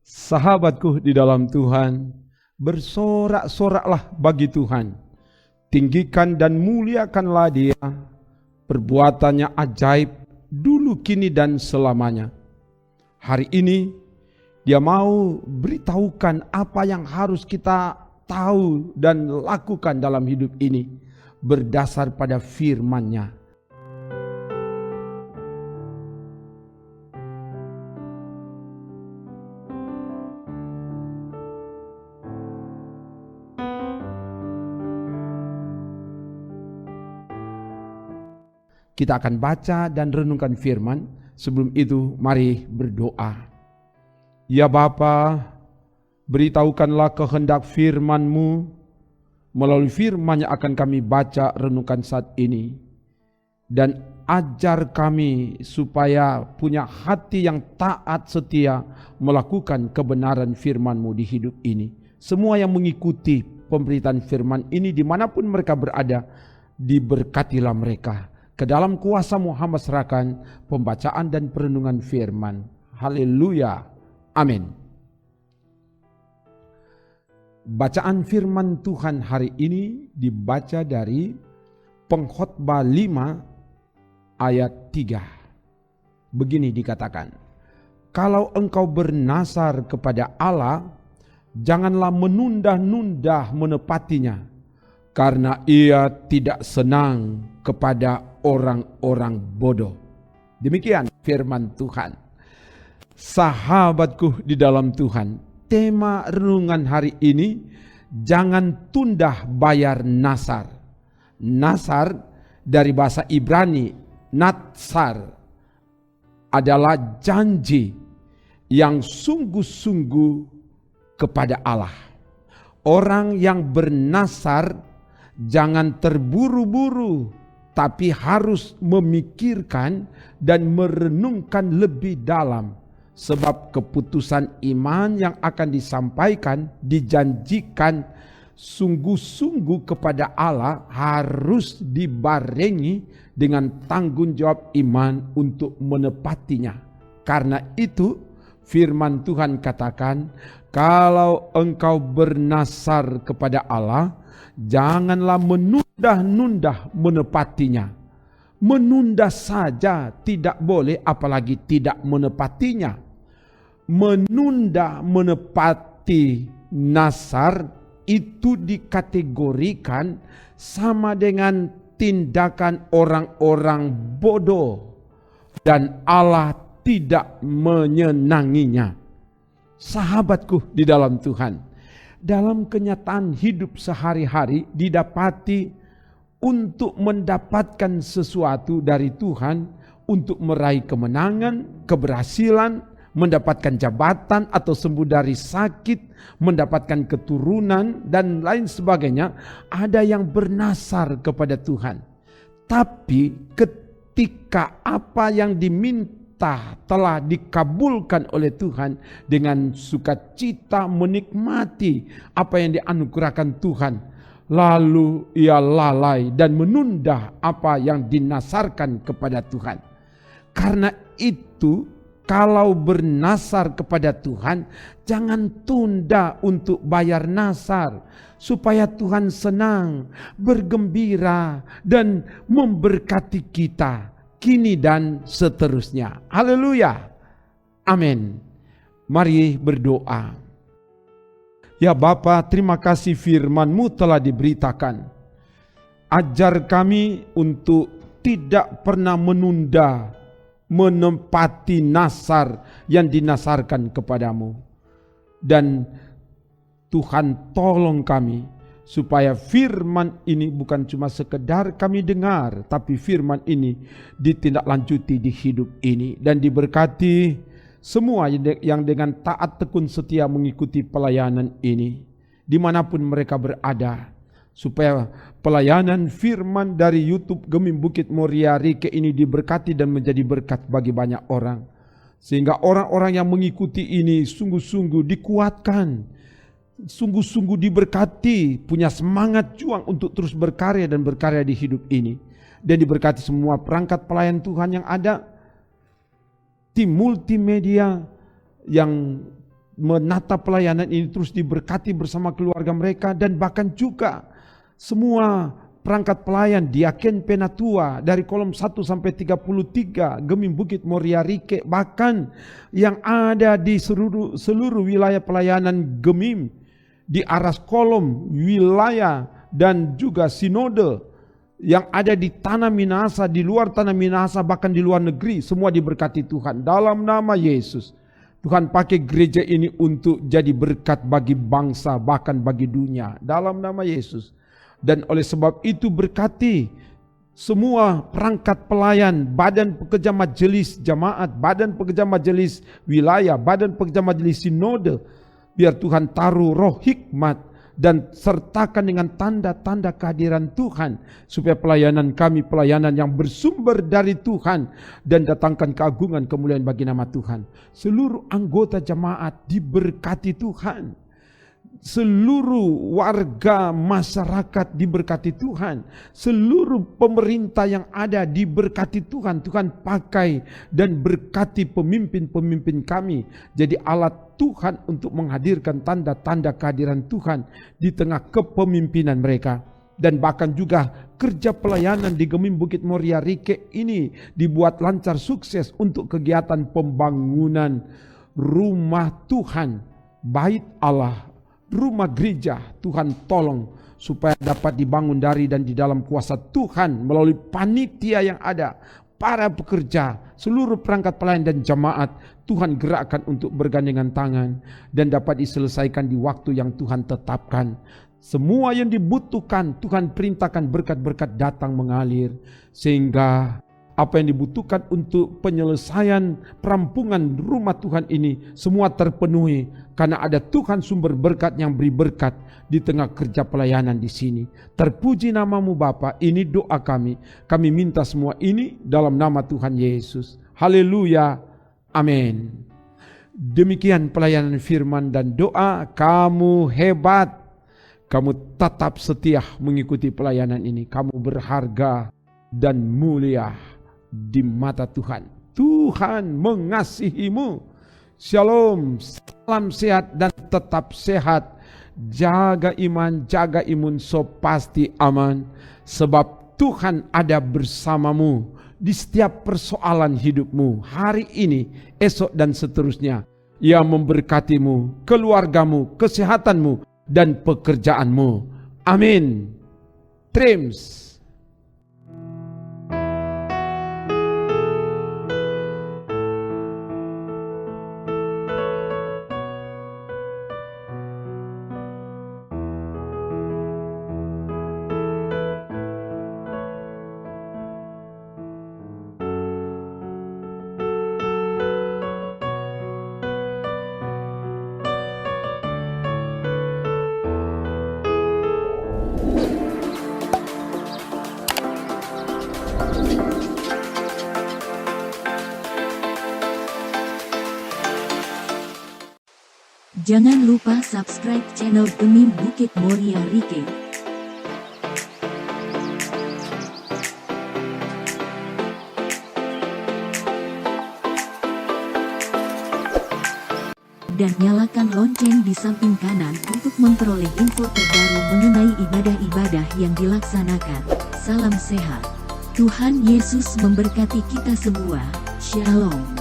Sahabatku di dalam Tuhan, bersorak-soraklah bagi Tuhan. Tinggikan dan muliakanlah Dia. Perbuatannya ajaib dulu, kini, dan selamanya. Hari ini Dia mau beritahukan apa yang harus kita tahu dan lakukan dalam hidup ini berdasar pada firman-Nya. Kita akan baca dan renungkan firman. Sebelum itu mari berdoa. Ya Bapa, beritahukanlah kehendak firman-Mu. Melalui firman yang akan kami baca renungkan saat ini. Dan ajar kami supaya punya hati yang taat setia melakukan kebenaran firman-Mu di hidup ini. Semua yang mengikuti pemberitaan firman ini dimanapun mereka berada, diberkatilah mereka. Ke dalam kuasa Muhammad serahkan pembacaan dan perenungan firman. Haleluya. Amin. Bacaan firman Tuhan hari ini dibaca dari Pengkhotbah 5 ayat 3. Begini dikatakan, kalau engkau bernasar kepada Allah, janganlah menunda-nunda menepatinya, karena Ia tidak senang kepada orang-orang bodoh. Demikian firman Tuhan. Sahabatku di dalam Tuhan, tema renungan hari ini, jangan tunda bayar nasar. Nasar dari bahasa Ibrani, natsar, adalah janji yang sungguh-sungguh kepada Allah. Orang yang bernasar jangan terburu-buru, tapi harus memikirkan dan merenungkan lebih dalam. Sebab keputusan iman yang akan disampaikan, dijanjikan sungguh-sungguh kepada Allah harus dibarengi dengan tanggung jawab iman untuk menepatinya. Karena itu firman Tuhan katakan, kalau engkau bernasar kepada Allah, janganlah menunda-nunda menepatinya. Menunda saja tidak boleh, apalagi tidak menepatinya. Menunda menepati nasar itu dikategorikan sama dengan tindakan orang-orang bodoh, dan Allah tidak menyenanginya. Sahabatku di dalam Tuhan, dalam kenyataan hidup sehari-hari didapati untuk mendapatkan sesuatu dari Tuhan, untuk meraih kemenangan, keberhasilan, mendapatkan jabatan atau sembuh dari sakit, mendapatkan keturunan dan lain sebagainya, ada yang bernasar kepada Tuhan. Tapi ketika apa yang diminta telah dikabulkan oleh Tuhan, dengan sukacita menikmati apa yang dianugerahkan Tuhan, lalu ia lalai dan menunda apa yang dinasarkan kepada Tuhan. Karena itu, kalau bernasar kepada Tuhan, jangan tunda untuk bayar nasar, supaya Tuhan senang, bergembira, dan memberkati kita kini dan seterusnya. Haleluya. Amin. Mari berdoa. Ya Bapa, terima kasih firman-Mu telah diberitakan. Ajar kami untuk tidak pernah menunda menempati nasar yang dinasarkan kepadamu. Dan Tuhan tolong kami supaya firman ini bukan cuma sekedar kami dengar, tapi firman ini ditindaklanjuti di hidup ini dan diberkati semua yang dengan taat tekun setia mengikuti pelayanan ini dimanapun mereka berada, supaya pelayanan firman dari YouTube Gemim Bukit Moria Rike ini diberkati dan menjadi berkat bagi banyak orang, sehingga orang-orang yang mengikuti ini sungguh-sungguh dikuatkan, sungguh-sungguh diberkati, punya semangat juang untuk terus berkarya dan berkarya di hidup ini, dan diberkati semua perangkat pelayan Tuhan yang ada, tim multimedia yang menata pelayanan ini terus diberkati bersama keluarga mereka, dan bahkan juga semua perangkat pelayan Diaken Penatua dari kolom 1 sampai 33 Gemim Bukit Moria Rike, bahkan yang ada di seluruh wilayah pelayanan Gemim, di aras kolom wilayah dan juga sinode yang ada di tanah Minahasa, di luar tanah Minahasa, bahkan di luar negeri, semua diberkati Tuhan dalam nama Yesus. Tuhan pakai gereja ini untuk jadi berkat bagi bangsa, bahkan bagi dunia, dalam nama Yesus. Dan oleh sebab itu berkati semua perangkat pelayan, badan pekerja majelis jamaat, badan pekerja majelis wilayah, badan pekerja majelis sinode. Biar Tuhan taruh roh hikmat dan sertakan dengan tanda-tanda kehadiran Tuhan, supaya pelayanan kami pelayanan yang bersumber dari Tuhan dan datangkan keagungan kemuliaan bagi nama Tuhan. Seluruh anggota jemaat diberkati Tuhan, seluruh warga masyarakat diberkati Tuhan, seluruh pemerintah yang ada diberkati Tuhan. Tuhan pakai dan berkati pemimpin-pemimpin kami jadi alat Tuhan untuk menghadirkan tanda-tanda kehadiran Tuhan di tengah kepemimpinan mereka. Dan bahkan juga kerja pelayanan di Gemim Bukit Moria Rike ini dibuat lancar sukses untuk kegiatan pembangunan rumah Tuhan, bait Allah, rumah gereja. Tuhan tolong supaya dapat dibangun dari dan di dalam kuasa Tuhan melalui panitia yang ada, para pekerja, seluruh perangkat pelayan dan jemaat. Tuhan gerakkan untuk bergandengan tangan dan dapat diselesaikan di waktu yang Tuhan tetapkan. Semua yang dibutuhkan Tuhan perintahkan, berkat-berkat datang mengalir, sehingga apa yang dibutuhkan untuk penyelesaian perampungan rumah Tuhan ini semua terpenuhi, karena ada Tuhan sumber berkat yang beri berkat di tengah kerja pelayanan di sini. Terpuji namamu Bapa. Ini doa kami. Kami minta semua ini dalam nama Tuhan Yesus. Haleluya. Amin. Demikian pelayanan firman dan doa. Kamu hebat. Kamu tetap setia mengikuti pelayanan ini. Kamu berharga dan mulia di mata Tuhan. Tuhan mengasihimu. Shalom. Salam sehat dan tetap sehat. Jaga iman, jaga imun, so pasti aman. Sebab Tuhan ada bersamamu di setiap persoalan hidupmu, hari ini, esok dan seterusnya. Ia memberkatimu, keluargamu, kesehatanmu, dan pekerjaanmu. Amin. Trims. Jangan lupa subscribe channel Gemim Bukit Moria Rike. Dan nyalakan lonceng di samping kanan untuk memperoleh info terbaru mengenai ibadah-ibadah yang dilaksanakan. Salam sehat. Tuhan Yesus memberkati kita semua. Shalom.